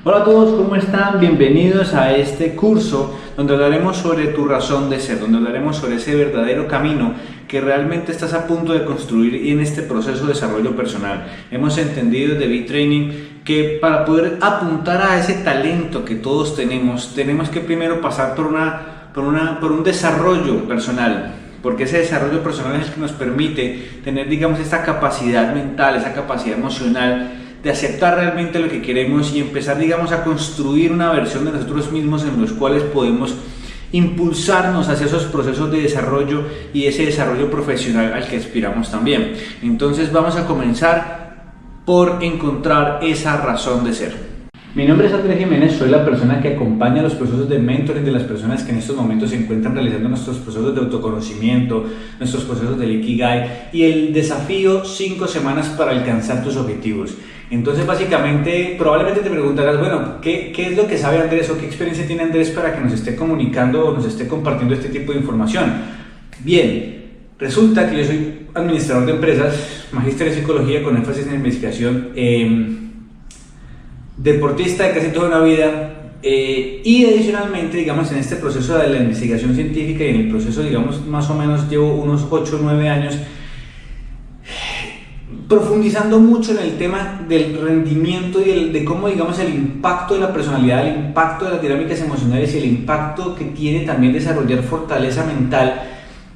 Hola a todos, ¿cómo están? Bienvenidos a este curso donde hablaremos sobre tu razón de ser, donde hablaremos sobre ese verdadero camino que realmente estás a punto de construir en este proceso de desarrollo personal. Hemos entendido desde B-Training que para poder apuntar a ese talento que todos tenemos que primero pasar por un desarrollo personal, porque ese desarrollo personal es el que nos permite tener, digamos, esta capacidad mental, esa capacidad emocional de aceptar realmente lo que queremos y empezar, digamos, a construir una versión de nosotros mismos en los cuales podemos impulsarnos hacia esos procesos de desarrollo y ese desarrollo profesional al que aspiramos también. Entonces vamos a comenzar por encontrar esa razón de ser. Mi nombre es Andrés Jiménez, soy la persona que acompaña los procesos de mentoring de las personas que en estos momentos se encuentran realizando nuestros procesos de autoconocimiento, nuestros procesos del Ikigai y el desafío 5 semanas para alcanzar tus objetivos. Entonces, básicamente, probablemente te preguntarás, bueno, ¿qué es lo que sabe Andrés o qué experiencia tiene Andrés para que nos esté comunicando o nos esté compartiendo este tipo de información? Bien, resulta que yo soy administrador de empresas, magíster en psicología con énfasis en investigación, deportista de casi toda una vida y adicionalmente, digamos, en este proceso de la investigación científica y en el proceso, digamos, más o menos llevo unos 8 o 9 años profundizando mucho en el tema del rendimiento y de cómo, digamos, el impacto de la personalidad, el impacto de las dinámicas emocionales y el impacto que tiene también desarrollar fortaleza mental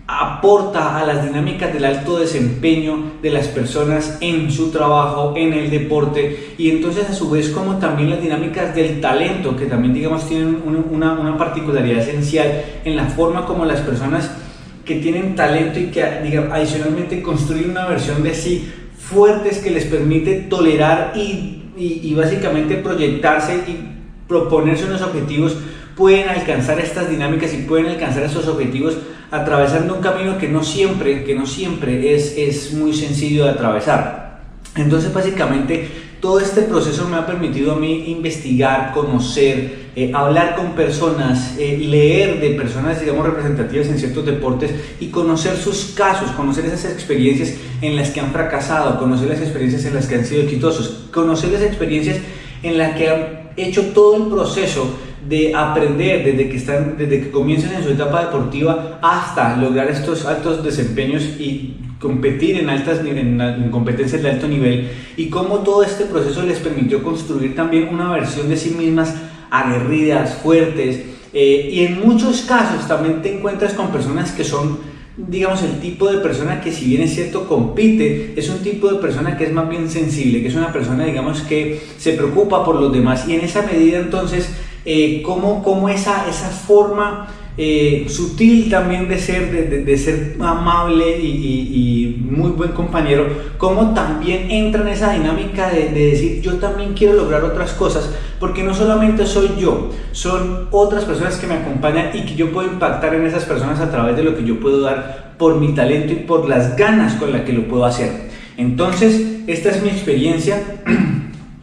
aporta a las dinámicas del alto desempeño de las personas en su trabajo, en el deporte, y entonces a su vez como también las dinámicas del talento, que también, digamos, tienen una particularidad esencial en la forma como las personas que tienen talento y que, digamos, adicionalmente construyen una versión de sí fuertes que les permite tolerar y básicamente proyectarse y proponerse unos objetivos, pueden alcanzar estas dinámicas y pueden alcanzar esos objetivos atravesando un camino que no siempre es muy sencillo de atravesar. Entonces, básicamente, todo este proceso me ha permitido a mí investigar, conocer, hablar con personas, leer de personas, digamos, representativas en ciertos deportes y conocer sus casos, conocer esas experiencias en las que han fracasado, conocer las experiencias en las que han sido exitosos, conocer las experiencias en las que han hecho todo el proceso de aprender desde que comienzan en su etapa deportiva hasta lograr estos altos desempeños y competir en competencias de alto nivel, y cómo todo este proceso les permitió construir también una versión de sí mismas aguerridas, fuertes, y en muchos casos también te encuentras con personas que son, digamos, el tipo de persona que, si bien es cierto compite, es un tipo de persona que es más bien sensible, que es una persona, digamos, que se preocupa por los demás, y en esa medida entonces como esa forma sutil también de ser amable y muy buen compañero, como también entra en esa dinámica de decir, yo también quiero lograr otras cosas, porque no solamente soy yo, son otras personas que me acompañan y que yo puedo impactar en esas personas a través de lo que yo puedo dar por mi talento y por las ganas con las que lo puedo hacer. Entonces, esta es mi experiencia.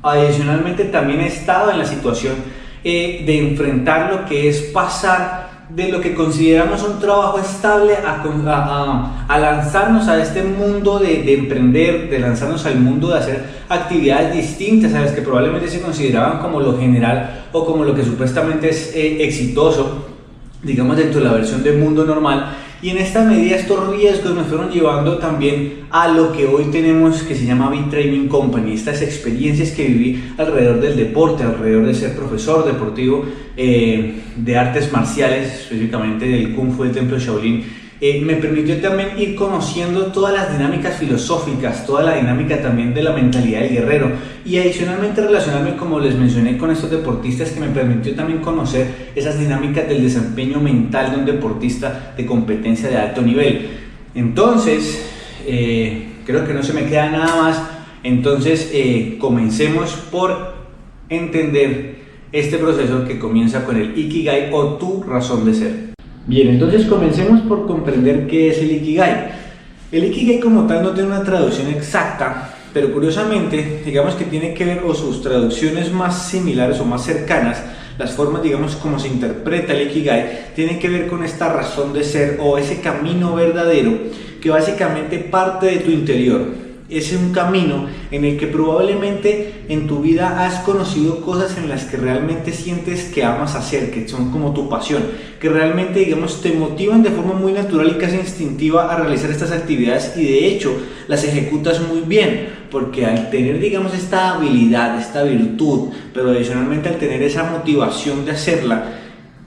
Adicionalmente, también he estado en la situación de enfrentar lo que es pasar de lo que consideramos un trabajo estable a lanzarnos a este mundo de emprender, de lanzarnos al mundo de hacer actividades distintas a las que probablemente se consideraban como lo general o como lo que supuestamente es exitoso, digamos, dentro de la versión del mundo normal. Y en esta medida estos riesgos nos fueron llevando también a lo que hoy tenemos, que se llama B-Training Company, estas experiencias que viví alrededor del deporte, alrededor de ser profesor deportivo de artes marciales, específicamente del Kung Fu del Templo Shaolin. Me permitió también ir conociendo todas las dinámicas filosóficas, toda la dinámica también de la mentalidad del guerrero, y adicionalmente relacionarme, como les mencioné, con estos deportistas, que me permitió también conocer esas dinámicas del desempeño mental de un deportista de competencia de alto nivel. Entonces, creo que no se me queda nada más. Entonces, comencemos por entender este proceso que comienza con el Ikigai o tu razón de ser. Bien, entonces comencemos por comprender qué es el Ikigai. El Ikigai como tal no tiene una traducción exacta, pero curiosamente, digamos que tiene que ver, o sus traducciones más similares o más cercanas, las formas, digamos, como se interpreta el Ikigai, tiene que ver con esta razón de ser o ese camino verdadero que básicamente parte de tu interior. es un camino en el que probablemente en tu vida has conocido cosas en las que realmente sientes que amas hacer, que son como tu pasión, que realmente, digamos, te motivan de forma muy natural y casi instintiva a realizar estas actividades, y de hecho las ejecutas muy bien, porque al tener, digamos, esta habilidad, esta virtud, pero adicionalmente al tener esa motivación de hacerla,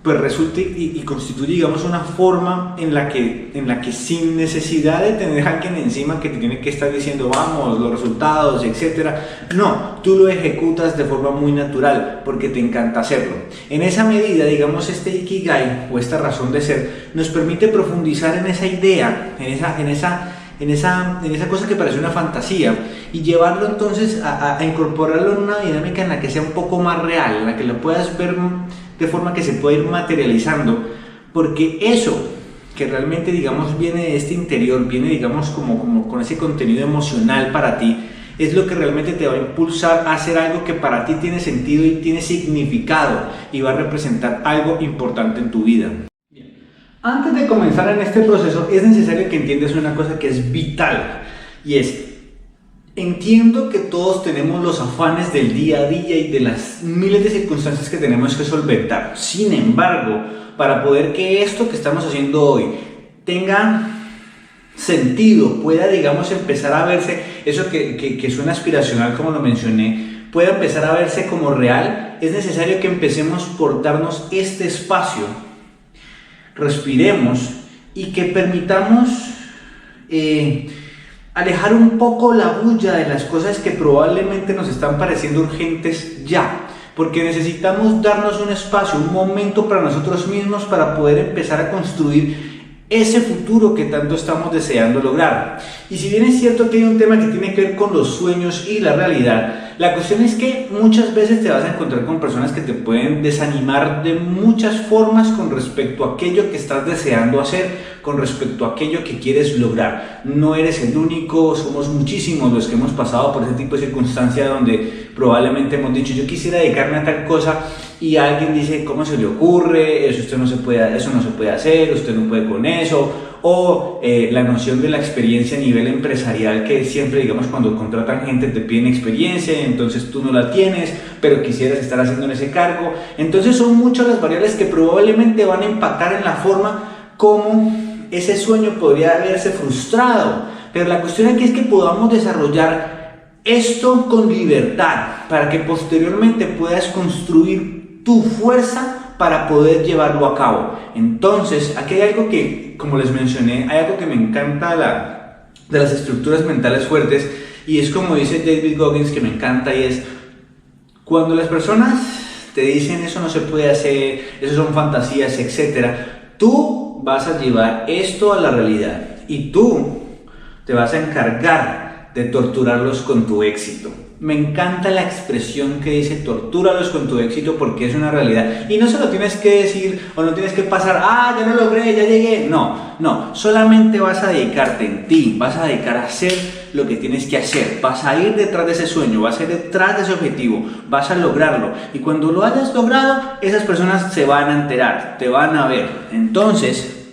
pues resulta y constituye, digamos, una forma en la que sin necesidad de tener a alguien encima que te tiene que estar diciendo vamos, los resultados, etcétera, no, tú lo ejecutas de forma muy natural porque te encanta hacerlo. En esa medida, digamos, este Ikigai o esta razón de ser nos permite profundizar en esa idea, en esa cosa que parece una fantasía, y llevarlo entonces a incorporarlo en una dinámica en la que sea un poco más real, en la que lo puedas ver de forma que se pueda ir materializando, porque eso que realmente, digamos, viene de este interior, viene, digamos, como con ese contenido emocional para ti, es lo que realmente te va a impulsar a hacer algo que para ti tiene sentido y tiene significado y va a representar algo importante en tu vida. Antes de comenzar en este proceso es necesario que entiendas una cosa que es vital, y es: entiendo que todos tenemos los afanes del día a día y de las miles de circunstancias que tenemos que solventar. Sin embargo, para poder que esto que estamos haciendo hoy tenga sentido, pueda, digamos, empezar a verse, eso que suena aspiracional como lo mencioné, pueda empezar a verse como real, es necesario que empecemos por darnos este espacio, respiremos y que permitamos alejar un poco la bulla de las cosas que probablemente nos están pareciendo urgentes ya, porque necesitamos darnos un espacio, un momento para nosotros mismos para poder empezar a construir ese futuro que tanto estamos deseando lograr. Y si bien es cierto que hay un tema que tiene que ver con los sueños y la realidad, la cuestión es que muchas veces te vas a encontrar con personas que te pueden desanimar de muchas formas con respecto a aquello que estás deseando hacer, con respecto a aquello que quieres lograr. No eres el único, somos muchísimos los que hemos pasado por ese tipo de circunstancia donde probablemente hemos dicho yo quisiera dedicarme a tal cosa, y alguien dice ¿cómo se le ocurre? Eso no se puede hacer, usted no puede con eso. O la noción de la experiencia a nivel empresarial, que siempre, digamos, cuando contratan gente te piden experiencia, entonces tú no la tienes, pero quisieras estar haciendo en ese cargo. Entonces son muchas las variables que probablemente van a impactar en la forma como ese sueño podría haberse frustrado. Pero la cuestión aquí es que podamos desarrollar esto con libertad para que posteriormente puedas construir tu fuerza para poder llevarlo a cabo. Entonces, aquí hay algo que, como les mencioné, hay algo que me encanta de las estructuras mentales fuertes, y es como dice David Goggins, que me encanta, y es cuando las personas te dicen eso no se puede hacer, eso son fantasías, etcétera, tú vas a llevar esto a la realidad y tú te vas a encargar de torturarlos con tu éxito. Me encanta la expresión que dice tortúralos con tu éxito, porque es una realidad y no se lo tienes que decir o no tienes que pasar, ya no logré, ya llegué. No, solamente vas a dedicarte en ti, vas a dedicar a hacer lo que tienes que hacer, vas a ir detrás de ese sueño, vas a ir detrás de ese objetivo, vas a lograrlo, y cuando lo hayas logrado, esas personas se van a enterar, te van a ver. Entonces,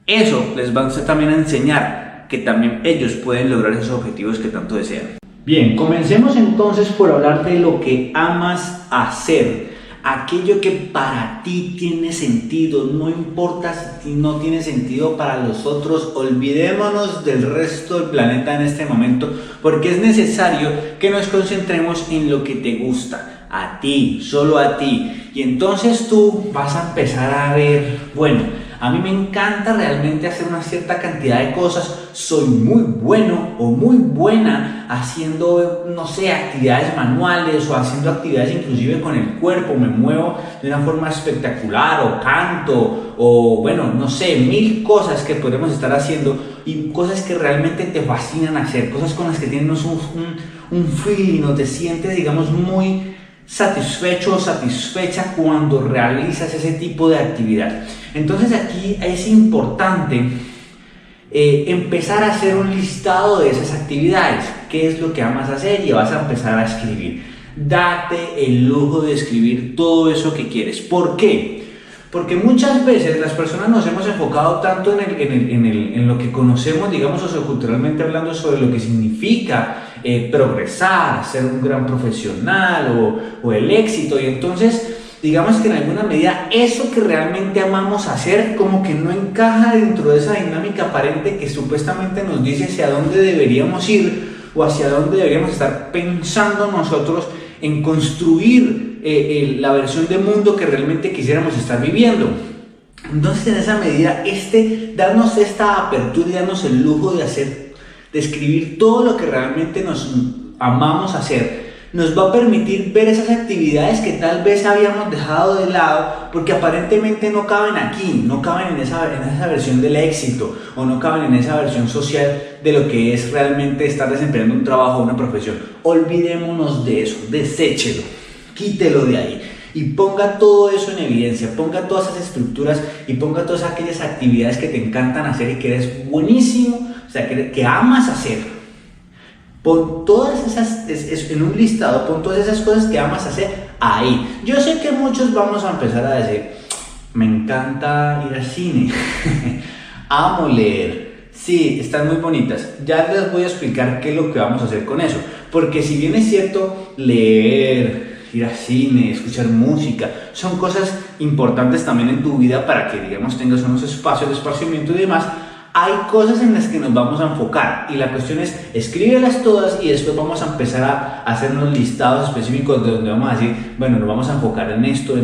eso les va a también a enseñar que también ellos pueden lograr esos objetivos que tanto desean. Bien, comencemos entonces por hablar de lo que amas hacer, aquello que para ti tiene sentido, no importa si no tiene sentido para los otros, olvidémonos del resto del planeta en este momento, porque es necesario que nos concentremos en lo que te gusta, a ti, solo a ti, y entonces tú vas a empezar a ver, bueno, a mí me encanta realmente hacer una cierta cantidad de cosas, soy muy bueno o muy buena haciendo, no sé, actividades manuales o haciendo actividades inclusive con el cuerpo, me muevo de una forma espectacular o canto o bueno, no sé, mil cosas que podemos estar haciendo y cosas que realmente te fascinan hacer, cosas con las que tienes un feeling o te sientes, digamos, muy satisfecho o satisfecha cuando realizas ese tipo de actividad. Entonces aquí es importante empezar a hacer un listado de esas actividades, qué es lo que amas hacer, y vas a empezar a escribir. Date el lujo de escribir todo eso que quieres. ¿Por qué? Porque muchas veces las personas nos hemos enfocado tanto en lo que conocemos, digamos, socioculturalmente hablando, sobre lo que significa progresar, ser un gran profesional o el éxito, y entonces digamos que en alguna medida eso que realmente amamos hacer como que no encaja dentro de esa dinámica aparente que supuestamente nos dice hacia dónde deberíamos ir o hacia dónde deberíamos estar pensando nosotros en construir la versión de mundo que realmente quisiéramos estar viviendo. Entonces, en esa medida, darnos esta apertura y darnos el lujo de escribir todo lo que realmente nos amamos hacer, nos va a permitir ver esas actividades que tal vez habíamos dejado de lado porque aparentemente no caben aquí, no caben en esa versión del éxito o no caben en esa versión social de lo que es realmente estar desempeñando un trabajo o una profesión. Olvidémonos de eso, deséchelo, quítelo de ahí y ponga todo eso en evidencia, ponga todas esas estructuras y ponga todas aquellas actividades que te encantan hacer y que eres buenísimo, o sea, que amas hacer. Pon todas esas, en un listado, pon todas esas cosas que amas hacer ahí. Yo sé que muchos vamos a empezar a decir, me encanta ir al cine, amo leer, sí, están muy bonitas. Ya les voy a explicar qué es lo que vamos a hacer con eso. Porque si bien es cierto, leer, ir al cine, escuchar música, son cosas importantes también en tu vida para que, digamos, tengas unos espacios de esparcimiento y demás. Hay cosas en las que nos vamos a enfocar y la cuestión es escríbelas todas y después vamos a empezar a hacer unos listados específicos de donde vamos a decir, bueno, nos vamos a enfocar en esto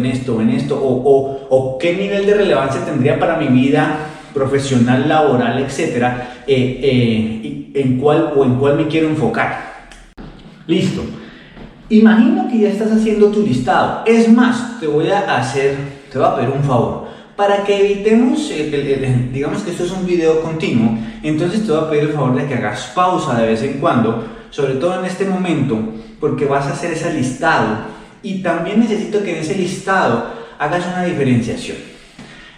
o qué nivel de relevancia tendría para mi vida profesional, laboral, etcétera, en cuál me quiero enfocar. Listo. Imagino que ya estás haciendo tu listado. Es más, te voy a pedir un favor. Para que evitemos, digamos que esto es un video continuo, entonces te voy a pedir el favor de que hagas pausa de vez en cuando, sobre todo en este momento, porque vas a hacer ese listado y también necesito que en ese listado hagas una diferenciación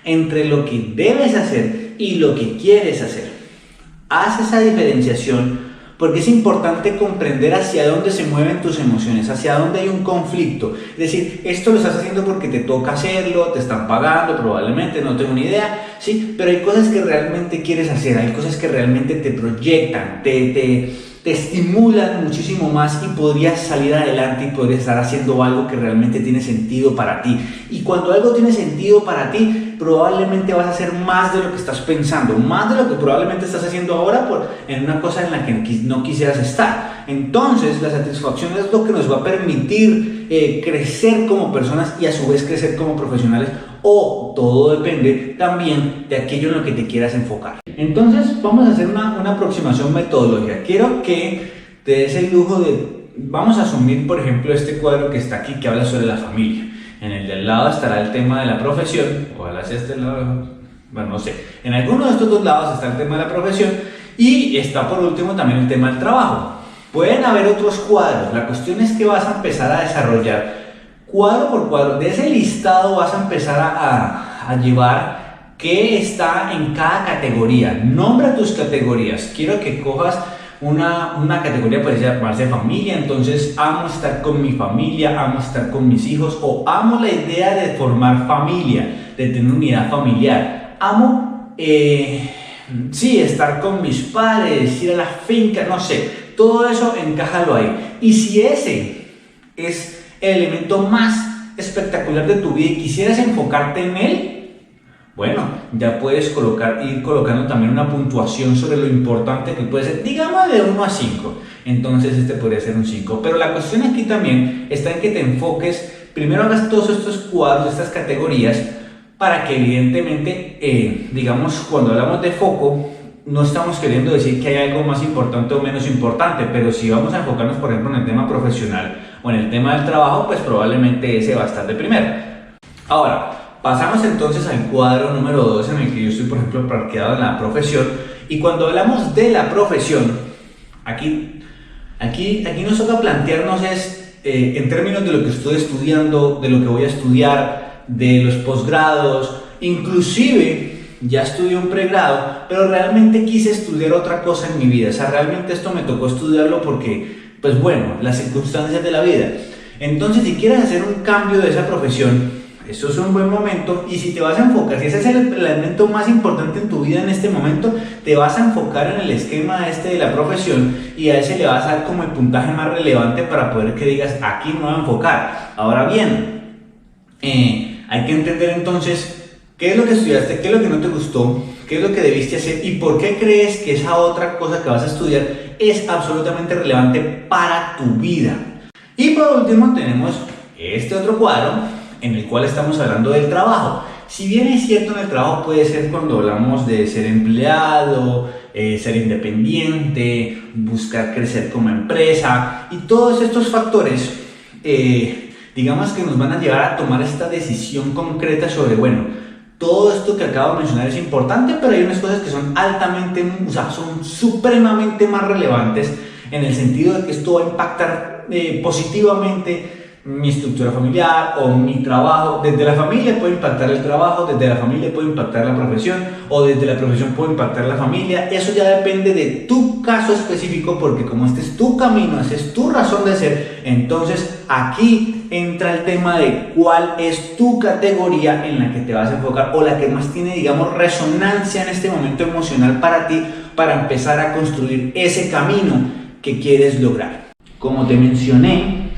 entre lo que debes hacer y lo que quieres hacer. Haz esa diferenciación porque es importante comprender hacia dónde se mueven tus emociones, hacia dónde hay un conflicto. Es decir, esto lo estás haciendo porque te toca hacerlo, te están pagando probablemente, no tengo ni idea, ¿sí? Pero hay cosas que realmente quieres hacer, hay cosas que realmente te proyectan, te estimulan muchísimo más y podrías salir adelante y podrías estar haciendo algo que realmente tiene sentido para ti. Y cuando algo tiene sentido para ti, probablemente vas a hacer más de lo que estás pensando, más de lo que probablemente estás haciendo ahora en una cosa en la que no quisieras estar. Entonces, la satisfacción es lo que nos va a permitir crecer como personas y a su vez crecer como profesionales, o todo depende también de aquello en lo que te quieras enfocar. Entonces, vamos a hacer una aproximación metodológica. Quiero que te des el lujo vamos a asumir, por ejemplo, este cuadro que está aquí que habla sobre la familia. En el del lado estará el tema de la profesión, ojalá sea este lado, bueno, no sé. En alguno de estos dos lados está el tema de la profesión y está por último también el tema del trabajo. Pueden haber otros cuadros, la cuestión es que vas a empezar a desarrollar cuadro por cuadro. De ese listado vas a empezar a llevar qué está en cada categoría. Nombra tus categorías. Quiero que cojas una categoría, puede llamarse familia, entonces amo estar con mi familia, amo estar con mis hijos, o amo la idea de formar familia, de tener unidad familiar, amo, estar con mis padres, ir a la finca, no sé, todo eso encájalo ahí. Y si ese es el elemento más espectacular de tu vida y quisieras enfocarte en él, bueno, ya puedes ir colocando también una puntuación sobre lo importante que puede ser, digamos de 1 a 5, entonces este podría ser un 5, pero la cuestión aquí también está en que te enfoques, primero hagas todos estos cuadros, estas categorías, para que evidentemente, digamos, cuando hablamos de foco, no estamos queriendo decir que hay algo más importante o menos importante, pero si vamos a enfocarnos, por ejemplo, en el tema profesional o en el tema del trabajo, pues probablemente ese va a estar de primero. Ahora, pasamos entonces al cuadro número 2 en el que yo estoy, por ejemplo, parqueado en la profesión. Y cuando hablamos de la profesión, aquí nos toca plantearnos en términos de lo que estoy estudiando, de lo que voy a estudiar, de los posgrados, inclusive ya estudié un pregrado, pero realmente quise estudiar otra cosa en mi vida. O sea, realmente esto me tocó estudiarlo porque, pues bueno, las circunstancias de la vida. Entonces, si quieres hacer un cambio de esa profesión, Eso es un buen momento y si te vas a enfocar, si ese es el elemento más importante en tu vida en este momento, te vas a enfocar en el esquema este de la profesión y a ese le vas a dar como el puntaje más relevante para poder que digas, aquí me voy a enfocar. Ahora bien, hay que entender entonces qué es lo que estudiaste, qué es lo que no te gustó, qué es lo que debiste hacer y por qué crees que esa otra cosa que vas a estudiar es absolutamente relevante para tu vida. Y por último tenemos este otro cuadro en el cual estamos hablando del trabajo. Si bien es cierto, en el trabajo puede ser cuando hablamos de ser empleado, ser independiente, buscar crecer como empresa y todos estos factores, digamos que nos van a llevar a tomar esta decisión concreta sobre, bueno, todo esto que acabo de mencionar es importante, pero hay unas cosas que son altamente, o sea, son supremamente más relevantes en el sentido de que esto va a impactar positivamente mi estructura familiar o mi trabajo. Desde la familia puede impactar el trabajo, desde la familia puede impactar la profesión o desde la profesión puede impactar la familia. Eso ya depende de tu caso específico porque como este es tu camino, esa es tu razón de ser, entonces aquí entra el tema de cuál es tu categoría en la que te vas a enfocar o la que más tiene, digamos, resonancia en este momento emocional para ti para empezar a construir ese camino que quieres lograr. Como te mencioné,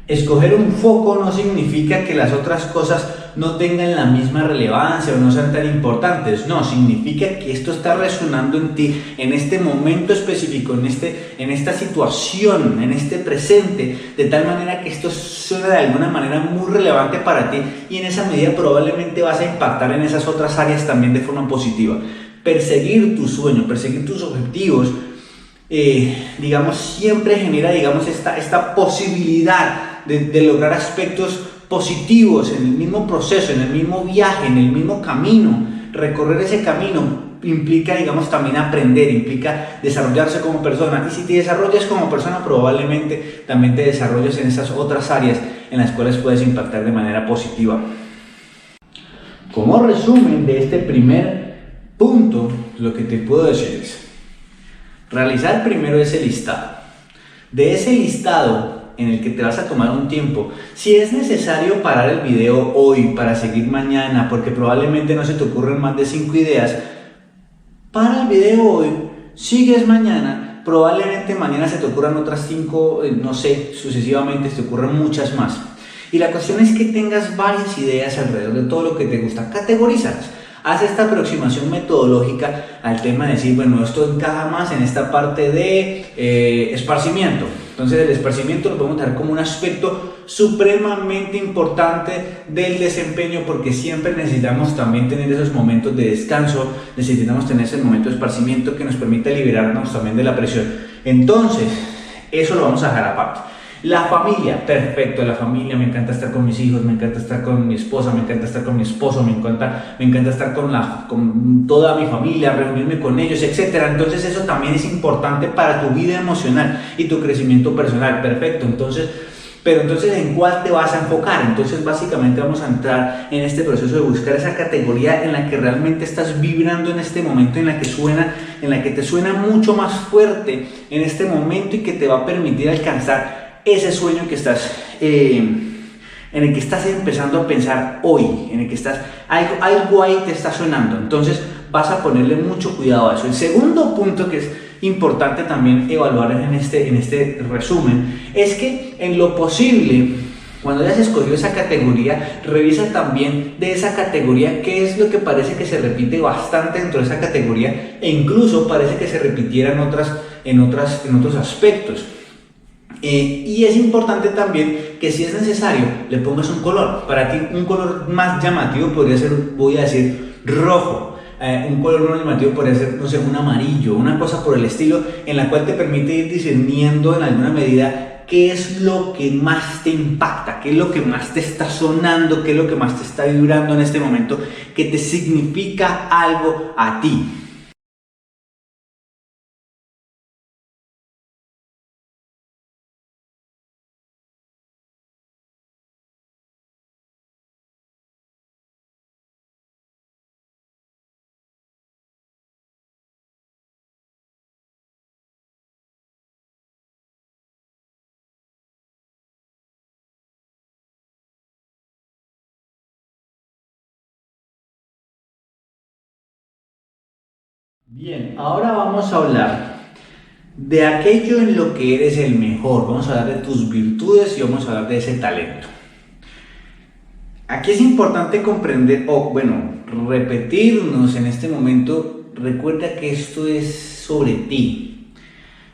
escoger un foco no significa que las otras cosas no tengan la misma relevancia o no sean tan importantes. No, significa que esto está resonando en ti en este momento específico, en esta situación, en este presente, de tal manera que esto suena de alguna manera muy relevante para ti y en esa medida probablemente vas a impactar en esas otras áreas también de forma positiva. Perseguir tu sueño, perseguir tus objetivos, digamos, siempre genera, digamos, esta posibilidad de lograr aspectos positivos en el mismo proceso, en el mismo viaje, en el mismo camino. Recorrer ese camino implica, digamos, también aprender, implica desarrollarse como persona. Y si te desarrollas como persona, probablemente también te desarrolles en esas otras áreas en las cuales puedes impactar de manera positiva. Como resumen de este primer punto, lo que te puedo decir es realizar primero ese listado. De ese listado en el que te vas a tomar un tiempo, si es necesario parar el video hoy para seguir mañana, porque probablemente no se te ocurren más de 5 ideas, para el video hoy, sigues mañana, probablemente mañana se te ocurran otras 5, no sé, sucesivamente se te ocurran muchas más. Y la cuestión es que tengas varias ideas alrededor de todo lo que te gusta, categorízalas. Haz esta aproximación metodológica al tema de decir, bueno, esto encaja más en esta parte de esparcimiento. Entonces el esparcimiento lo podemos dar como un aspecto supremamente importante del desempeño porque siempre necesitamos también tener esos momentos de descanso, necesitamos tener ese momento de esparcimiento que nos permita liberarnos también de la presión. Entonces, eso lo vamos a dejar aparte. La familia, perfecto, la familia, me encanta estar con mis hijos, me encanta estar con mi esposa, me encanta estar con mi esposo, me encanta estar con toda mi familia, reunirme con ellos, etc. Entonces eso también es importante para tu vida emocional y tu crecimiento personal, perfecto. Pero entonces, ¿en cuál te vas a enfocar? Entonces, básicamente vamos a entrar en este proceso de buscar esa categoría en la que realmente estás vibrando en este momento, en la que te suena mucho más fuerte en este momento y que te va a permitir alcanzar ese sueño que estás, en el que estás empezando a pensar hoy, en el que estás, algo ahí te está sonando. Entonces, vas a ponerle mucho cuidado a eso. El segundo punto que es importante también evaluar en este resumen es que en lo posible, cuando hayas escogido esa categoría, revisa también de esa categoría qué es lo que parece que se repite bastante dentro de esa categoría e incluso parece que se repitiera en otros aspectos. Y es importante también que si es necesario le pongas un color. Para ti un color más llamativo podría ser, voy a decir, rojo. Un color más llamativo podría ser, no sé, un amarillo, una cosa por el estilo, en la cual te permite ir discerniendo en alguna medida qué es lo que más te impacta, qué es lo que más te está sonando, qué es lo que más te está vibrando en este momento, que te significa algo a ti. Bien, ahora vamos a hablar de aquello en lo que eres el mejor. Vamos a hablar de tus virtudes y vamos a hablar de ese talento. Aquí es importante comprender, repetirnos en este momento. Recuerda que esto es sobre ti,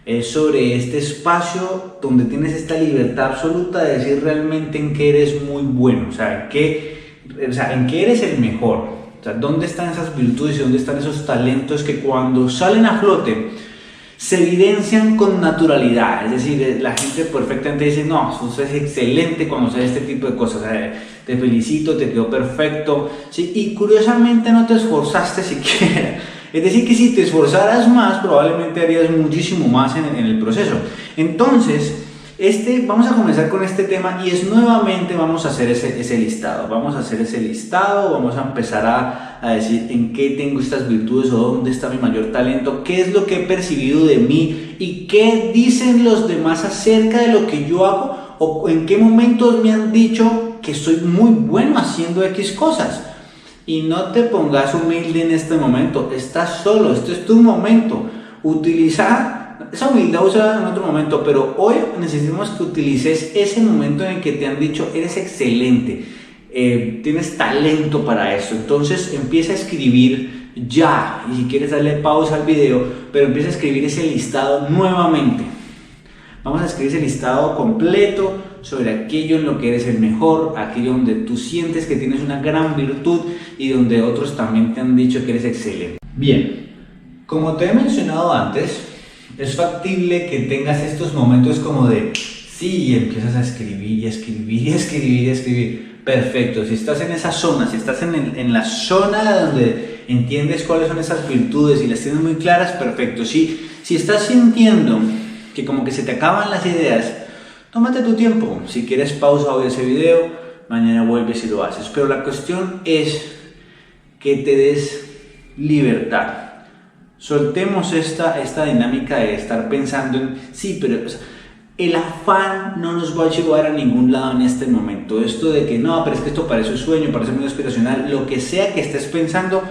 es sobre este espacio donde tienes esta libertad absoluta de decir realmente en qué eres muy bueno, en qué eres el mejor, dónde están esas virtudes y dónde están esos talentos que cuando salen a flote se evidencian con naturalidad. Es decir, la gente perfectamente dice, no, eso es excelente cuando haces este tipo de cosas, te felicito, te quedó perfecto, ¿sí? Y curiosamente no te esforzaste siquiera. Es decir, que si te esforzaras más, probablemente harías muchísimo más en el proceso. Entonces, vamos a comenzar con este tema y es nuevamente vamos a hacer ese listado. Vamos a hacer ese listado, vamos a empezar a decir en qué tengo estas virtudes o dónde está mi mayor talento, qué es lo que he percibido de mí y qué dicen los demás acerca de lo que yo hago o en qué momentos me han dicho que soy muy bueno haciendo X cosas. Y no te pongas humilde en este momento, estás solo, este es tu momento. Utiliza esa humildad, usa en otro momento, pero hoy necesitamos que utilices ese momento en el que te han dicho eres excelente, tienes talento para eso. Entonces empieza a escribir ya, y si quieres darle pausa al video, pero empieza a escribir ese listado nuevamente. Vamos a escribir ese listado completo sobre aquello en lo que eres el mejor, aquello donde tú sientes que tienes una gran virtud y donde otros también te han dicho que eres excelente. Bien, como te he mencionado antes, es factible que tengas estos momentos como de sí, y empiezas a escribir y escribir y escribir y escribir. Perfecto, si estás en esa zona, si estás en la zona donde entiendes cuáles son esas virtudes y las tienes muy claras, perfecto. Si estás sintiendo que como que se te acaban las ideas, tómate tu tiempo. Si quieres pausa hoy ese video, mañana vuelves y lo haces. Pero la cuestión es que te des libertad. Soltemos esta dinámica de estar pensando en sí, pero el afán no nos va a llevar a ningún lado en este momento. Esto de que no, pero es que esto parece un sueño, parece muy aspiracional, lo que sea que estés pensando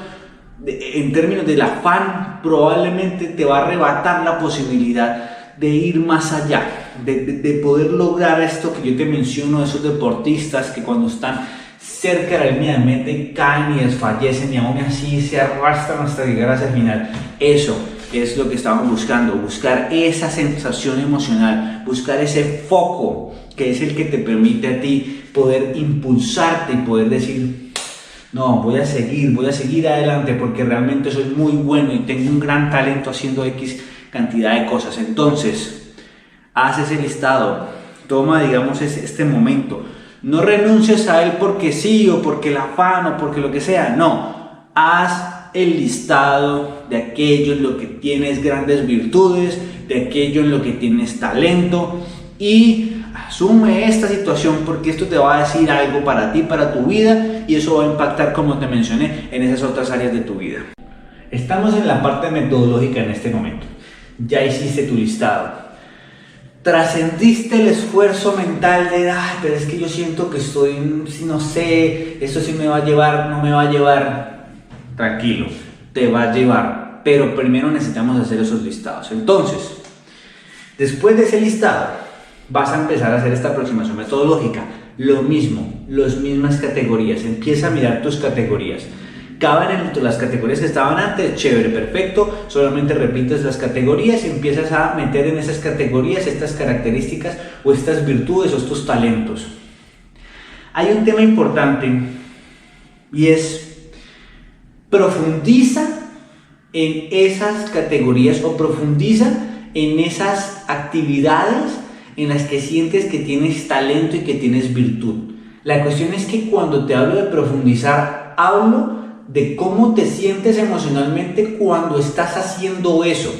en términos del afán, probablemente te va a arrebatar la posibilidad de ir más allá, de poder lograr esto que yo te menciono, esos deportistas que cuando están cerca de la línea de meta caen y desfallecen y aún así se arrastran hasta llegar hacia el final. Eso es lo que estamos buscando, buscar esa sensación emocional, buscar ese foco que es el que te permite a ti poder impulsarte y poder decir no, voy a seguir adelante porque realmente soy muy bueno y tengo un gran talento haciendo X cantidad de cosas. Entonces, haz ese listado, toma, digamos, este momento. No renuncies a él porque sí, o porque el afán, o porque lo que sea. No, haz el listado de aquello en lo que tienes grandes virtudes, de aquello en lo que tienes talento, y asume esta situación porque esto te va a decir algo para ti, para tu vida, y eso va a impactar, como te mencioné, en esas otras áreas de tu vida. Estamos en la parte metodológica en este momento. Ya hiciste tu listado. Trascendiste el esfuerzo mental de, pero es que yo siento que estoy, no sé, esto sí me va a llevar, no me va a llevar. Tranquilo, te va a llevar, pero primero necesitamos hacer esos listados. Entonces, después de ese listado, vas a empezar a hacer esta aproximación metodológica. Lo mismo, las mismas categorías. Empieza a mirar tus categorías. Caben en las categorías que estaban antes, chévere, perfecto, solamente repites las categorías y empiezas a meter en esas categorías estas características o estas virtudes o estos talentos. Hay un tema importante y es profundiza en esas categorías o profundiza en esas actividades en las que sientes que tienes talento y que tienes virtud. La cuestión es que cuando te hablo de profundizar, hablo de cómo te sientes emocionalmente cuando estás haciendo eso.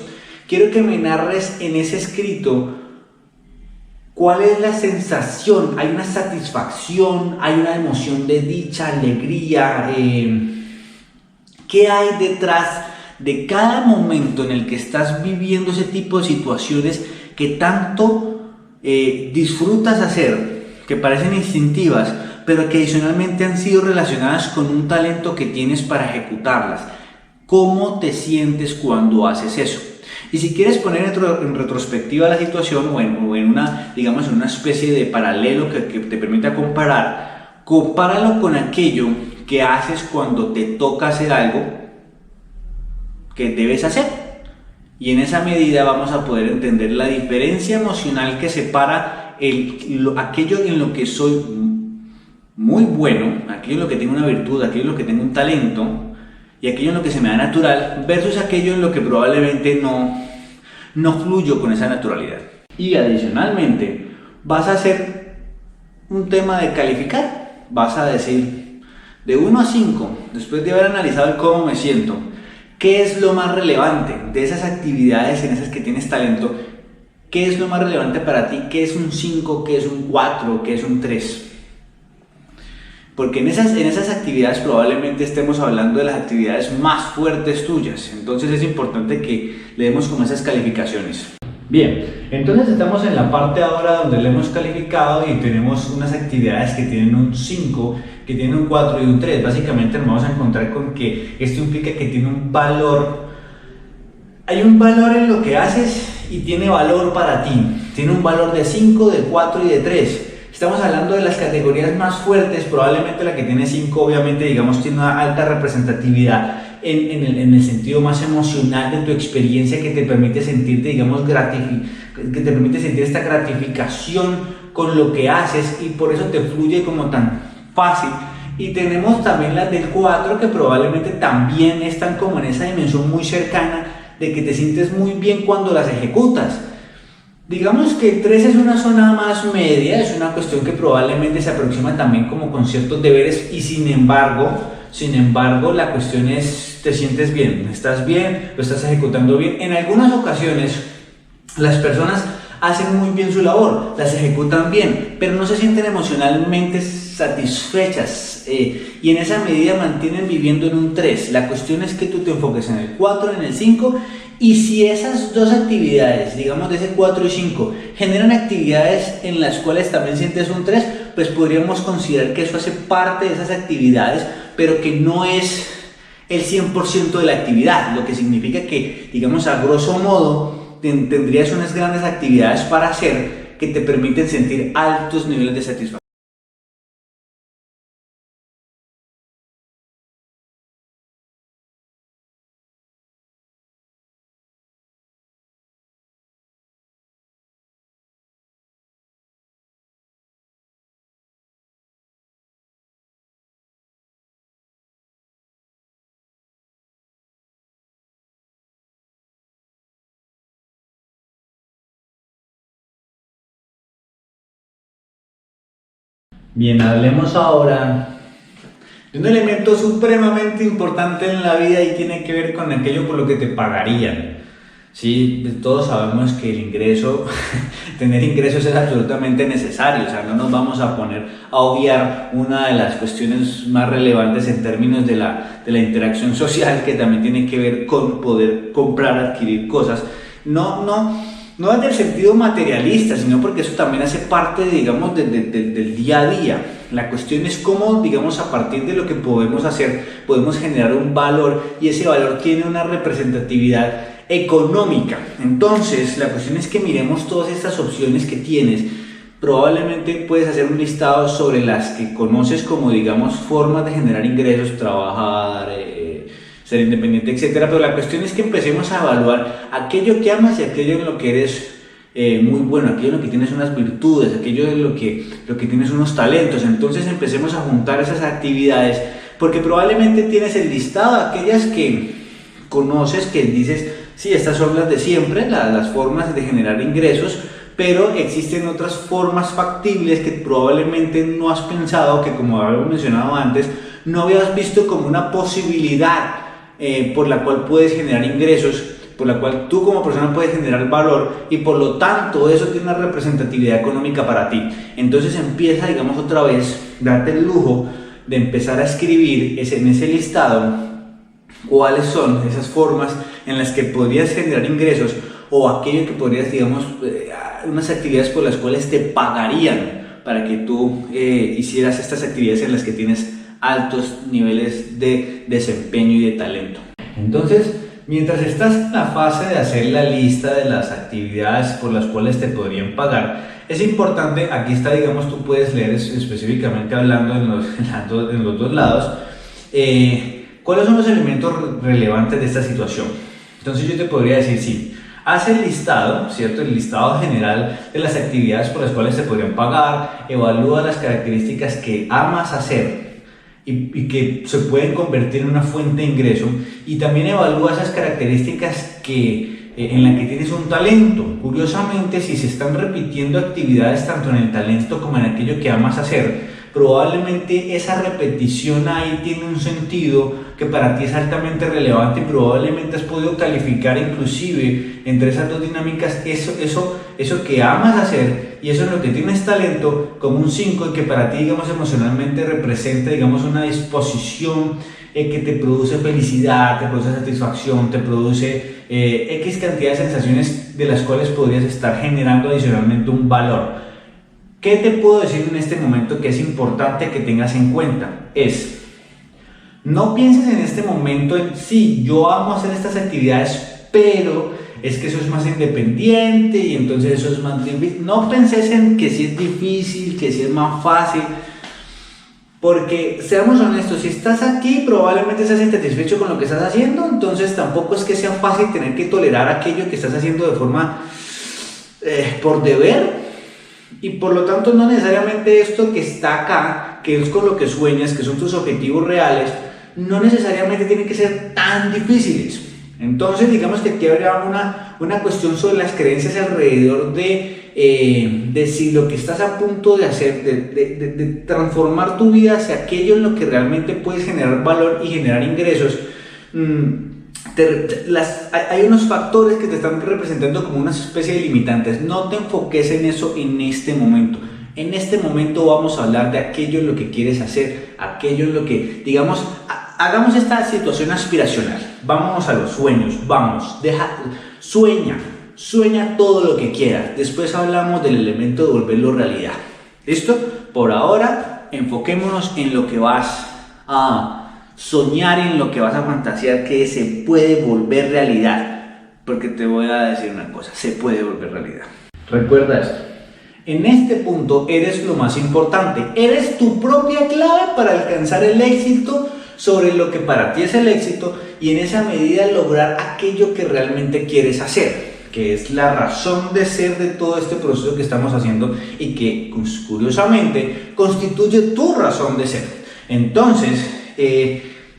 Quiero que me narres en ese escrito cuál es la sensación. Hay una satisfacción, hay una emoción de dicha, alegría. ¿Qué hay detrás de cada momento en el que estás viviendo ese tipo de situaciones que tanto disfrutas hacer, que parecen instintivas, pero que adicionalmente han sido relacionadas con un talento que tienes para ejecutarlas? ¿Cómo te sientes cuando haces eso? Y si quieres poner en retrospectiva la situación o en una, digamos, en una especie de paralelo que te permita comparar, compáralo con aquello que haces cuando te toca hacer algo que debes hacer. Y en esa medida vamos a poder entender la diferencia emocional que separa aquello en lo que soy muy bueno, aquello en lo que tengo una virtud, aquello en lo que tengo un talento y aquello en lo que se me da natural versus aquello en lo que probablemente no fluyo con esa naturalidad. Y adicionalmente vas a hacer un tema de calificar, vas a decir de 1 a 5, después de haber analizado el cómo me siento, ¿qué es lo más relevante de esas actividades en esas que tienes talento? ¿Qué es lo más relevante para ti? ¿Qué es un 5? ¿Qué es un 4? ¿Qué es un 3? Porque en esas actividades probablemente estemos hablando de las actividades más fuertes tuyas. Entonces es importante que le demos como esas calificaciones. Bien, entonces estamos en la parte ahora donde le hemos calificado y tenemos unas actividades que tienen un 5, que tienen un 4 y un 3. Básicamente nos vamos a encontrar con que esto implica que tiene un valor. Hay un valor en lo que haces y tiene valor para ti. Tiene un valor de 5, de 4 y de 3. Estamos hablando de las categorías más fuertes, probablemente la que tiene 5 obviamente digamos tiene una alta representatividad en el sentido más emocional de tu experiencia que te permite sentirte digamos que te permite sentir esta gratificación con lo que haces y por eso te fluye como tan fácil. Y tenemos también las del 4 que probablemente también están como en esa dimensión muy cercana de que te sientes muy bien cuando las ejecutas. Digamos que el 3 es una zona más media, es una cuestión que probablemente se aproxima también como con ciertos deberes y sin embargo la cuestión es, te sientes bien, estás bien, lo estás ejecutando bien. En algunas ocasiones las personas hacen muy bien su labor, las ejecutan bien, pero no se sienten emocionalmente satisfechas y en esa medida mantienen viviendo en un 3. La cuestión es que tú te enfoques en el 4, en el 5 y si esas dos actividades, digamos de ese 4 y 5, generan actividades en las cuales también sientes un 3, pues podríamos considerar que eso hace parte de esas actividades, pero que no es el 100% de la actividad, lo que significa que, digamos, a grosso modo, tendrías unas grandes actividades para hacer que te permiten sentir altos niveles de satisfacción. Bien, hablemos ahora de un elemento supremamente importante en la vida y tiene que ver con aquello por lo que te pagarían. Sí, todos sabemos que el ingreso, tener ingresos es absolutamente necesario, o sea, no nos vamos a poner a obviar una de las cuestiones más relevantes en términos de la interacción social, que también tiene que ver con poder comprar, adquirir cosas. No en el sentido materialista, sino porque eso también hace parte, digamos, del día a día. La cuestión es cómo, digamos, a partir de lo que podemos hacer, podemos generar un valor y ese valor tiene una representatividad económica. Entonces, la cuestión es que miremos todas estas opciones que tienes. Probablemente puedes hacer un listado sobre las que conoces como, digamos, formas de generar ingresos, trabajar, ser independiente, etcétera, pero la cuestión es que empecemos a evaluar aquello que amas y aquello en lo que eres muy bueno, aquello en lo que tienes unas virtudes, aquello en lo que tienes unos talentos. Entonces empecemos a juntar esas actividades, porque probablemente tienes el listado de aquellas que conoces, que dices, sí, estas son las de siempre, las formas de generar ingresos, pero existen otras formas factibles que probablemente no has pensado, que como habíamos mencionado antes, no habías visto como una posibilidad por la cual puedes generar ingresos, por la cual tú como persona puedes generar valor y por lo tanto eso tiene una representatividad económica para ti. Entonces empieza, digamos, otra vez, date el lujo de empezar a escribir en ese listado cuáles son esas formas en las que podrías generar ingresos o aquello que podrías, digamos, unas actividades por las cuales te pagarían para que tú hicieras estas actividades en las que tienes altos niveles de desempeño y de talento. Entonces, mientras estás en la fase de hacer la lista de las actividades por las cuales te podrían pagar, es importante, aquí está, digamos, tú puedes leer específicamente hablando en los dos lados, cuáles son los elementos relevantes de esta situación. Entonces yo te podría decir, sí, haz el listado, ¿cierto? El listado general de las actividades por las cuales te podrían pagar, evalúa las características que amas hacer y que se pueden convertir en una fuente de ingreso, y también evalúa esas características en las que tienes un talento. Curiosamente, si se están repitiendo actividades tanto en el talento como en aquello que amas hacer, probablemente esa repetición ahí tiene un sentido que para ti es altamente relevante, y probablemente has podido calificar inclusive entre esas dos dinámicas eso que amas hacer y eso en lo que tienes talento como un 5, y que para ti, digamos, emocionalmente representa, digamos, una disposición que te produce felicidad, te produce satisfacción, te produce X cantidad de sensaciones de las cuales podrías estar generando adicionalmente un valor. ¿Qué te puedo decir en este momento que es importante que tengas en cuenta? No pienses en este momento en, sí, yo amo hacer estas actividades, pero es que eso es más independiente y entonces eso es más difícil. No penses en que si es difícil, que si es más fácil, porque seamos honestos, si estás aquí probablemente estás insatisfecho con lo que estás haciendo, entonces tampoco es que sea fácil tener que tolerar aquello que estás haciendo de forma por deber. Y por lo tanto no necesariamente esto que está acá, que es con lo que sueñas, que son tus objetivos reales, no necesariamente tienen que ser tan difíciles. Entonces digamos que aquí habría una cuestión sobre las creencias alrededor de si lo que estás a punto de hacer, de transformar tu vida hacia aquello en lo que realmente puedes generar valor y generar ingresos. Hay unos factores que te están representando como una especie de limitantes. No te enfoques en eso en este momento. En este momento vamos a hablar de aquello en lo que quieres hacer, aquello en lo que, digamos, hagamos esta situación aspiracional. Vámonos a los sueños, sueña todo lo que quieras. Después hablamos del elemento de volverlo realidad. ¿Listo? Por ahora, enfoquémonos en lo que vas a soñar, en lo que vas a fantasear que se puede volver realidad, porque te voy a decir una cosa, se puede volver realidad. Recuerda esto, en este punto eres lo más importante, eres tu propia clave para alcanzar el éxito sobre lo que para ti es el éxito, y en esa medida lograr aquello que realmente quieres hacer, que es la razón de ser de todo este proceso que estamos haciendo y que curiosamente constituye tu razón de ser. Entonces,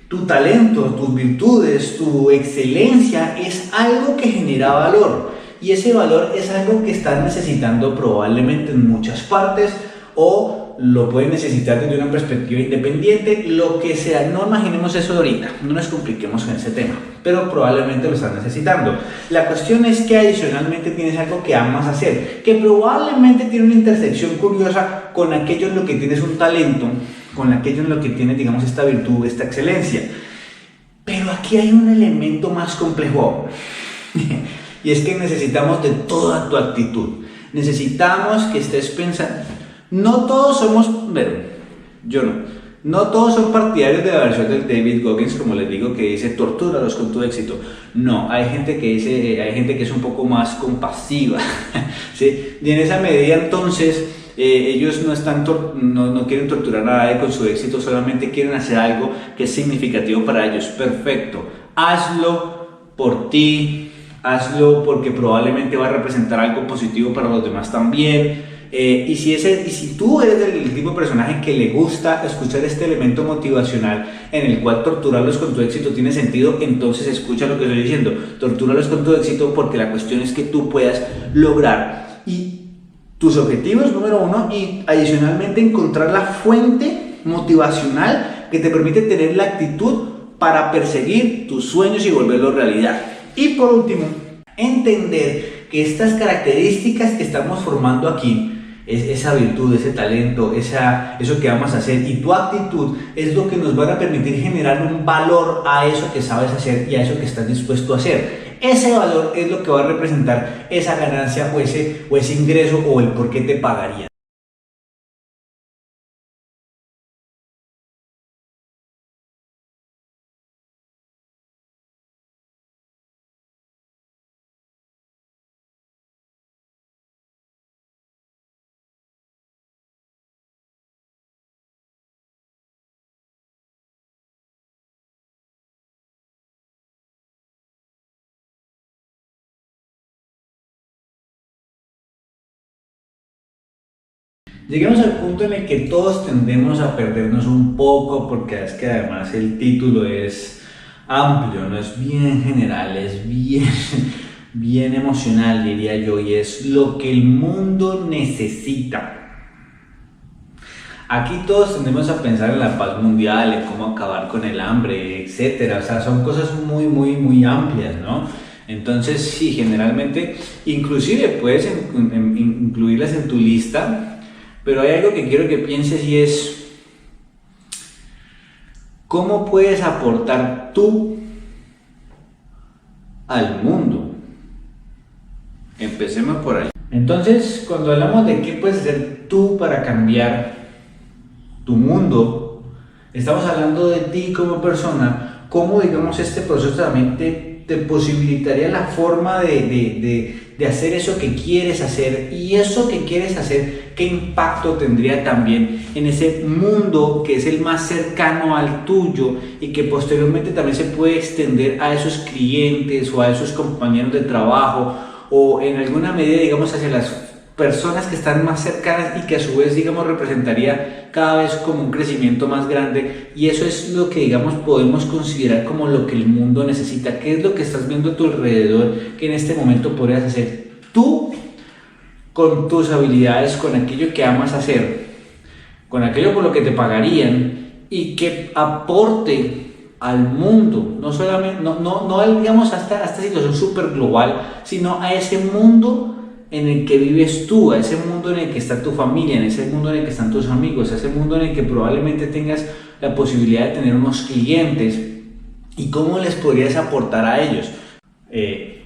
tu talento, tus virtudes, tu excelencia es algo que genera valor, y ese valor es algo que estás necesitando probablemente en muchas partes, o lo puedes necesitar desde una perspectiva independiente, lo que sea. No imaginemos eso ahorita, no nos compliquemos con ese tema, pero probablemente lo estás necesitando. La cuestión es que adicionalmente tienes algo que amas hacer, que probablemente tiene una intersección curiosa con aquello en lo que tienes un talento, con aquello en lo que tienes, digamos, esta virtud, esta excelencia. Pero aquí hay un elemento más complejo y es que necesitamos de toda tu actitud. Necesitamos que estés pensando. No todos somos, no todos son partidarios de la versión del David Goggins, como les digo, que dice tortúralos con tu éxito. No, hay gente que es un poco más compasiva, ¿sí? Y en esa medida entonces ellos no quieren torturar a nadie con su éxito, solamente quieren hacer algo que es significativo para ellos. Perfecto, hazlo por ti, hazlo porque probablemente va a representar algo positivo para los demás también. Y si tú eres del tipo de personaje que le gusta escuchar este elemento motivacional en el cual torturarlos con tu éxito tiene sentido, entonces escucha lo que estoy diciendo. Tortúralos con tu éxito, porque la cuestión es que tú puedas lograr tus objetivos, número uno, y adicionalmente encontrar la fuente motivacional que te permite tener la actitud para perseguir tus sueños y volverlos realidad. Y por último, entender que estas características que estamos formando aquí, esa virtud, ese talento, eso que vamos a hacer, y tu actitud es lo que nos va a permitir generar un valor a eso que sabes hacer y a eso que estás dispuesto a hacer. Ese valor es lo que va a representar esa ganancia o ese ingreso, o el por qué te pagarían. Lleguemos al punto en el que todos tendemos a perdernos un poco, porque es que además el título es amplio, no es bien general, es bien, bien emocional, diría yo, y es lo que el mundo necesita. Aquí todos tendemos a pensar en la paz mundial, en cómo acabar con el hambre, etcétera. O sea, son cosas muy, muy, muy amplias, ¿no? Entonces, sí, generalmente, inclusive puedes incluirlas en tu lista, pero hay algo que quiero que pienses y es cómo puedes aportar tú al mundo. Empecemos por ahí. Entonces, cuando hablamos de qué puedes hacer tú para cambiar tu mundo, estamos hablando de ti como persona, cómo digamos este proceso también te posibilitaría la forma de hacer eso que quieres hacer, y eso que quieres hacer, qué impacto tendría también en ese mundo que es el más cercano al tuyo y que posteriormente también se puede extender a esos clientes o a esos compañeros de trabajo o en alguna medida digamos hacia las personas que están más cercanas y que a su vez digamos representaría cada vez como un crecimiento más grande. Y eso es lo que digamos podemos considerar como lo que el mundo necesita. ¿Qué es lo que estás viendo a tu alrededor que en este momento podrías hacer tú con tus habilidades, con aquello que amas hacer, con aquello por lo que te pagarían y que aporte al mundo, no solamente no digamos hasta esta situación súper global, sino a ese mundo en el que vives tú, a ese mundo en el que está tu familia, en ese mundo en el que están tus amigos, a ese mundo en el que probablemente tengas la posibilidad de tener unos clientes, y cómo les podrías aportar a ellos.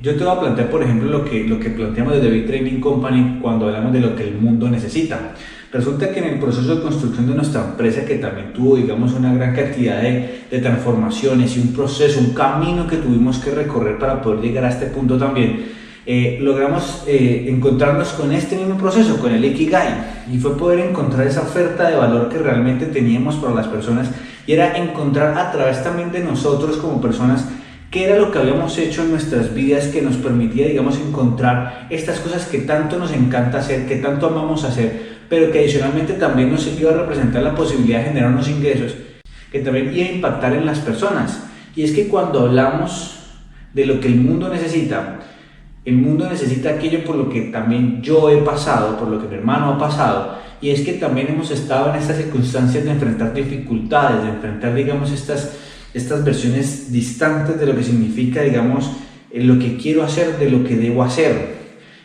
Yo te voy a plantear, por ejemplo, lo que planteamos desde Big Training Company cuando hablamos de lo que el mundo necesita. Resulta que en el proceso de construcción de nuestra empresa, que también tuvo, digamos, una gran cantidad de transformaciones y un proceso, un camino que tuvimos que recorrer para poder llegar a este punto también, logramos encontrarnos con este mismo proceso, con el Ikigai, y fue poder encontrar esa oferta de valor que realmente teníamos para las personas, y era encontrar a través también de nosotros como personas qué era lo que habíamos hecho en nuestras vidas que nos permitía, digamos, encontrar estas cosas que tanto nos encanta hacer, que tanto amamos hacer, pero que adicionalmente también nos iba a representar la posibilidad de generar unos ingresos que también iba a impactar en las personas. Y es que cuando hablamos de lo que el mundo necesita aquello por lo que también yo he pasado, por lo que mi hermano ha pasado, y es que también hemos estado en estas circunstancias de enfrentar dificultades, de enfrentar, digamos, estas versiones distantes de lo que significa, digamos, lo que quiero hacer, de lo que debo hacer.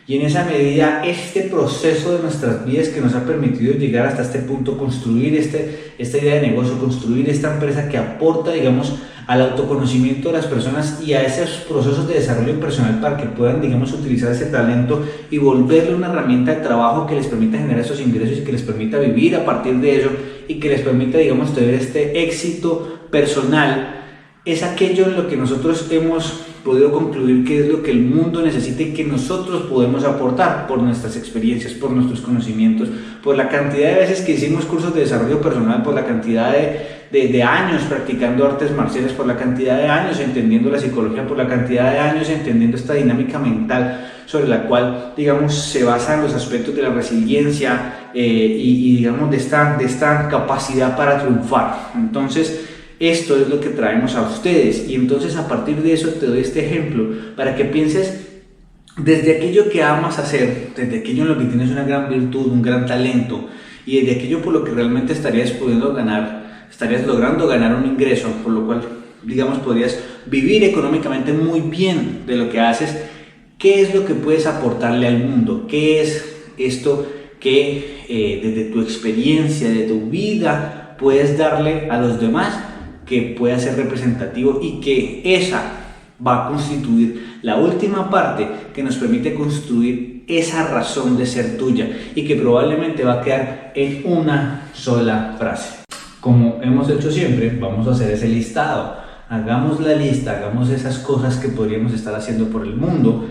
Y en esa medida, este proceso de nuestras vidas que nos ha permitido llegar hasta este punto, construir esta idea de negocio, construir esta empresa que aporta, digamos, al autoconocimiento de las personas y a esos procesos de desarrollo personal para que puedan, digamos, utilizar ese talento y volverle una herramienta de trabajo que les permita generar esos ingresos y que les permita vivir a partir de ello y que les permita, digamos, tener este éxito personal. Es aquello en lo que nosotros hemos podido concluir que es lo que el mundo necesita y que nosotros podemos aportar por nuestras experiencias, por nuestros conocimientos, por la cantidad de veces que hicimos cursos de desarrollo personal, por la cantidad de años practicando artes marciales, por la cantidad de años entendiendo la psicología, por la cantidad de años entendiendo esta dinámica mental sobre la cual, digamos, se basan los aspectos de la resiliencia y digamos, de esta capacidad para triunfar. Entonces, esto es lo que traemos a ustedes, y entonces a partir de eso te doy este ejemplo para que pienses desde aquello que amas hacer, desde aquello en lo que tienes una gran virtud, un gran talento, y desde aquello por lo que realmente estarías logrando ganar un ingreso, por lo cual, digamos, podrías vivir económicamente muy bien de lo que haces. ¿Qué es lo que puedes aportarle al mundo? ¿Qué es esto que desde tu experiencia, de tu vida, puedes darle a los demás que pueda ser representativo y que esa va a constituir la última parte que nos permite construir esa razón de ser tuya y que probablemente va a quedar en una sola frase? Como hemos hecho siempre, vamos a hacer ese listado. Hagamos la lista, hagamos esas cosas que podríamos estar haciendo por el mundo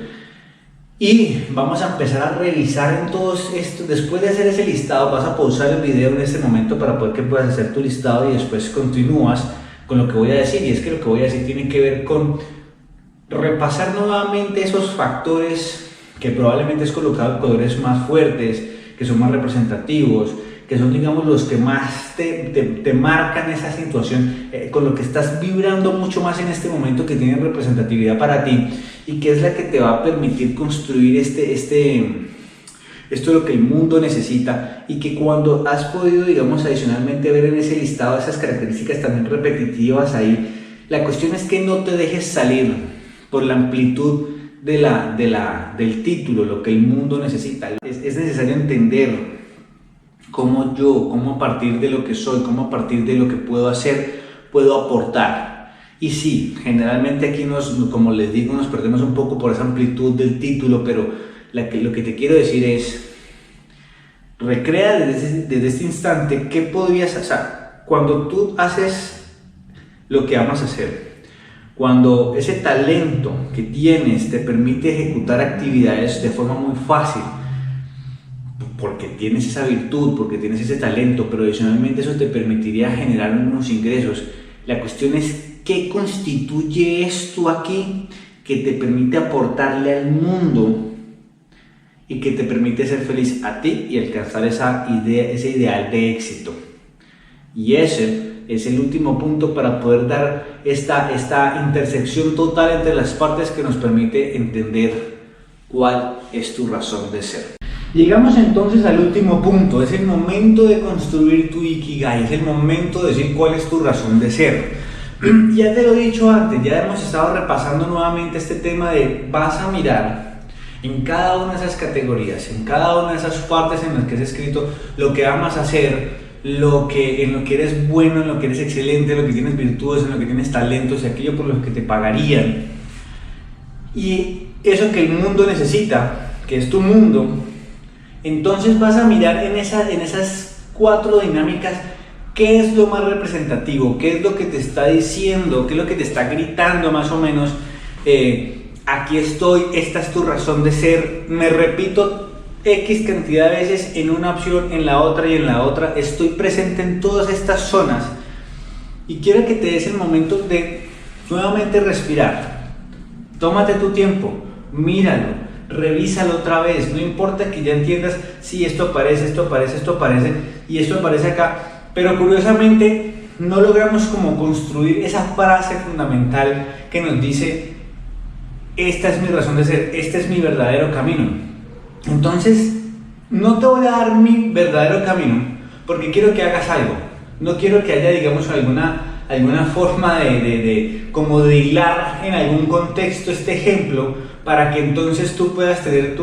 y vamos a empezar a revisar en todo esto. Después de hacer ese listado, vas a pausar el video en este momento para poder que puedas hacer tu listado y después continúas con lo que voy a decir. Y es que lo que voy a decir tiene que ver con repasar nuevamente esos factores que probablemente has colocado, colores más fuertes, que que son más representativos, que son, digamos, los que más te marcan esa situación, con lo que estás vibrando mucho más en este momento, que tienen representatividad para ti y que es la que te va a permitir construir esto es lo que el mundo necesita, y que cuando has podido, digamos, adicionalmente ver en ese listado esas características también repetitivas ahí, la cuestión es que no te dejes salir por la amplitud del título, lo que el mundo necesita. Es necesario entender cómo a partir de lo que soy, cómo a partir de lo que puedo hacer, puedo aportar. Y sí, generalmente aquí como les digo, nos perdemos un poco por esa amplitud del título, pero lo que te quiero decir es, recrea desde este instante qué podrías hacer. Cuando tú haces lo que amas hacer, cuando ese talento que tienes te permite ejecutar actividades de forma muy fácil, porque tienes esa virtud, porque tienes ese talento, pero adicionalmente eso te permitiría generar unos ingresos. La cuestión es, ¿qué constituye esto aquí que te permite aportarle al mundo y que te permite ser feliz a ti y alcanzar ese ideal de éxito? Y ese es el último punto para poder dar esta intersección total entre las partes que nos permite entender cuál es tu razón de ser. Llegamos entonces al último punto. Es el momento de construir tu Ikigai, es el momento de decir cuál es tu razón de ser. Ya te lo he dicho antes, ya hemos estado repasando nuevamente este tema de vas a mirar en cada una de esas categorías, en cada una de esas partes en las que has escrito lo que amas hacer, en lo que eres bueno, en lo que eres excelente, en lo que tienes virtudes, en lo que tienes talentos y aquello por lo que te pagarían. Y eso que el mundo necesita, que es tu mundo, entonces vas a mirar en esas 4 dinámicas qué es lo más representativo, qué es lo que te está diciendo, qué es lo que te está gritando más o menos. Aquí estoy, esta es tu razón de ser, me repito X cantidad de veces en una opción, en la otra y en la otra, estoy presente en todas estas zonas y quiero que te des el momento de nuevamente respirar. Tómate tu tiempo, míralo, revísalo otra vez, no importa que ya entiendas si esto aparece, esto aparece, esto aparece y esto aparece acá, pero curiosamente no logramos como construir esa frase fundamental que nos dice: esta es mi razón de ser, este es mi verdadero camino. Entonces, no te voy a dar mi verdadero camino porque quiero que hagas algo. No quiero que haya, digamos, alguna forma como de hilar en algún contexto este ejemplo para que entonces tú puedas tener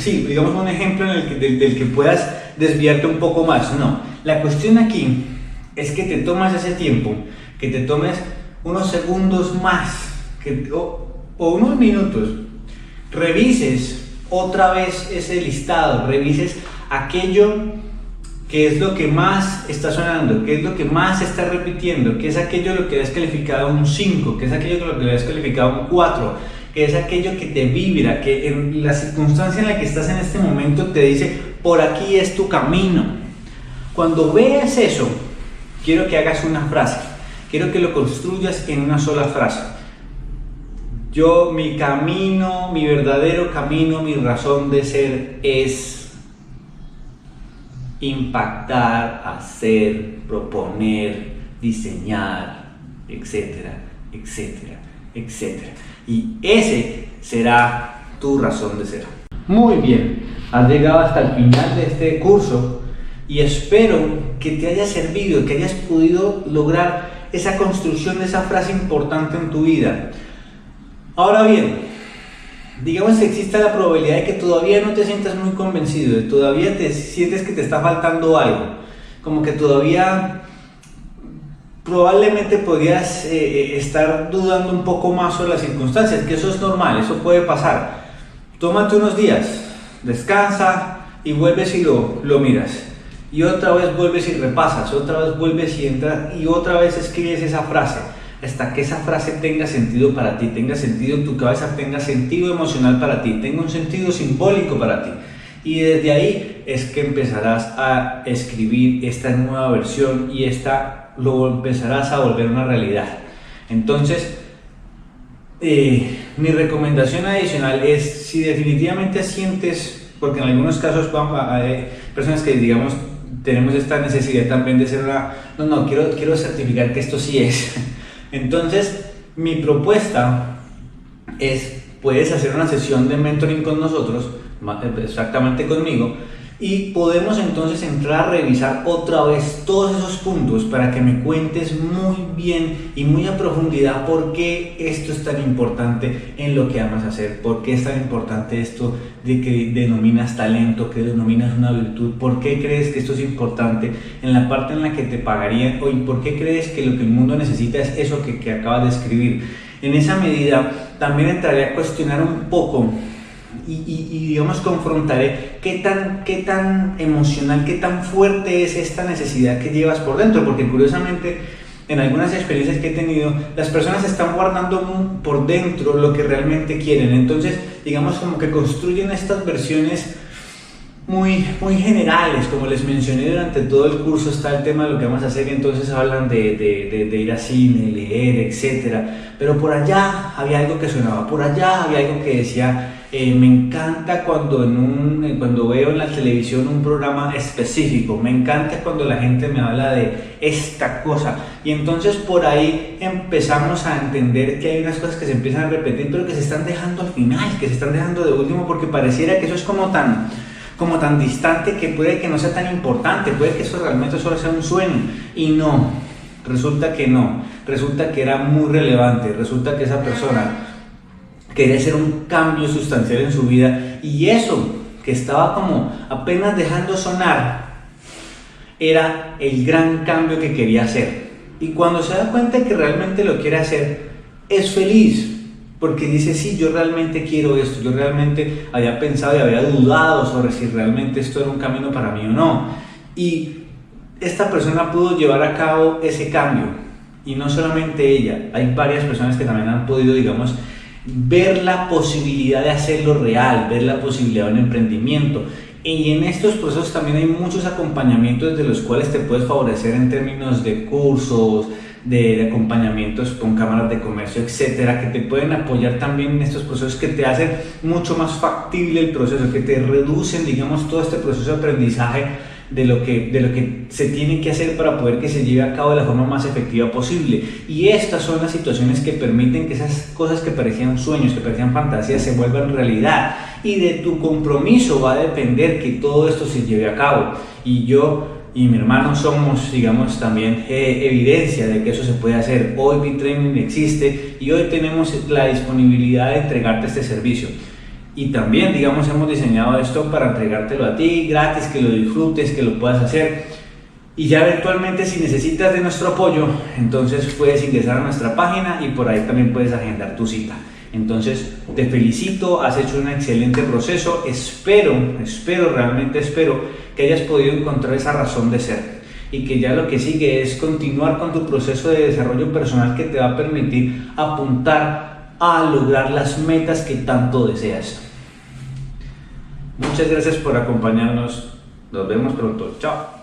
digamos, un ejemplo del que puedas desviarte un poco más. No, la cuestión aquí es que te tomas ese tiempo, que te tomes unos segundos más o unos minutos, revises otra vez ese listado, revises aquello que es lo que más está sonando, qué es lo que más se está repitiendo, qué es aquello lo que has calificado un 5, qué es aquello lo que has calificado un 4, qué es aquello que te vibra, que en la circunstancia en la que estás en este momento te dice: por aquí es tu camino. Cuando veas eso, quiero que hagas una frase, quiero que lo construyas en una sola frase. Mi camino, mi verdadero camino, mi razón de ser es impactar, hacer, proponer, diseñar, etcétera, etcétera, etcétera. Y ese será tu razón de ser. Muy bien, has llegado hasta el final de este curso y espero que te haya servido, que hayas podido lograr esa construcción de esa frase importante en tu vida. Ahora bien, digamos que existe la probabilidad de que todavía no te sientas muy convencido, de todavía te sientes que te está faltando algo, como que todavía probablemente podrías estar dudando un poco más sobre las circunstancias, que eso es normal, eso puede pasar. Tómate unos días, descansa y vuelves y lo miras. Y otra vez vuelves y repasas, otra vez vuelves y entras y otra vez escribes esa frase, hasta que esa frase tenga sentido para ti, tenga sentido en tu cabeza, tenga sentido emocional para ti, tenga un sentido simbólico para ti. Y desde ahí es que empezarás a escribir esta nueva versión y lo empezarás a volver una realidad. Entonces, mi recomendación adicional es, si definitivamente sientes porque en algunos casos hay personas que, digamos, tenemos esta necesidad también de ser quiero certificar que esto sí es. Entonces, mi propuesta es, puedes hacer una sesión de mentoring con nosotros, exactamente conmigo, y podemos entonces entrar a revisar otra vez todos esos puntos para que me cuentes muy bien y muy a profundidad por qué esto es tan importante en lo que amas hacer, por qué es tan importante esto de que denominas talento, que denominas una virtud, por qué crees que esto es importante en la parte en la que te pagarían, y por qué crees que lo que el mundo necesita es eso que acabas de escribir. En esa medida también entraré a cuestionar un poco y digamos confrontaré qué tan emocional, qué tan fuerte es esta necesidad que llevas por dentro, porque curiosamente en algunas experiencias que he tenido, las personas están guardando por dentro lo que realmente quieren. Entonces, digamos como que construyen estas versiones muy generales, como les mencioné durante todo el curso. Está el tema de lo que vamos a hacer y entonces hablan de ir al cine, leer, etcétera. Pero por allá había algo que sonaba, por allá había algo que decía, me encanta cuando veo en la televisión un programa específico, me encanta cuando la gente me habla de esta cosa, y entonces por ahí empezamos a entender que hay unas cosas que se empiezan a repetir, pero que se están dejando al final, que se están dejando de último, porque pareciera que eso es como tan distante, que puede que no sea tan importante, puede que eso realmente solo sea un sueño, y no, resulta que no, resulta que era muy relevante, resulta que esa persona quería hacer un cambio sustancial en su vida, y eso que estaba como apenas dejando sonar era el gran cambio que quería hacer. Y cuando se da cuenta que realmente lo quiere hacer, es feliz, porque dice, sí, yo realmente quiero esto, yo realmente había pensado y había dudado sobre si realmente esto era un camino para mí o no, y esta persona pudo llevar a cabo ese cambio. Y no solamente ella, hay varias personas que también han podido, digamos, ver la posibilidad de hacerlo real, ver la posibilidad de un emprendimiento. Y en estos procesos también hay muchos acompañamientos de los cuales te puedes favorecer en términos de cursos, de acompañamientos con cámaras de comercio, etcétera, que te pueden apoyar también en estos procesos, que te hacen mucho más factible el proceso, que te reducen, digamos, todo este proceso de aprendizaje de lo que se tiene que hacer para poder que se lleve a cabo de la forma más efectiva posible. Y estas son las situaciones que permiten que esas cosas que parecían sueños, que parecían fantasías, se vuelvan realidad, y de tu compromiso va a depender que todo esto se lleve a cabo. Y yo y mi hermano somos, digamos, también evidencia de que eso se puede hacer. Hoy B-Training existe y hoy tenemos la disponibilidad de entregarte este servicio. Y también, digamos, hemos diseñado esto para entregártelo a ti gratis, que lo disfrutes, que lo puedas hacer. Y ya eventualmente, si necesitas de nuestro apoyo, entonces puedes ingresar a nuestra página y por ahí también puedes agendar tu cita. Entonces, te felicito, has hecho un excelente proceso. Realmente espero que hayas podido encontrar esa razón de ser, y que ya lo que sigue es continuar con tu proceso de desarrollo personal, que te va a permitir apuntar a lograr las metas que tanto deseas. Muchas gracias por acompañarnos. Nos vemos pronto. Chao.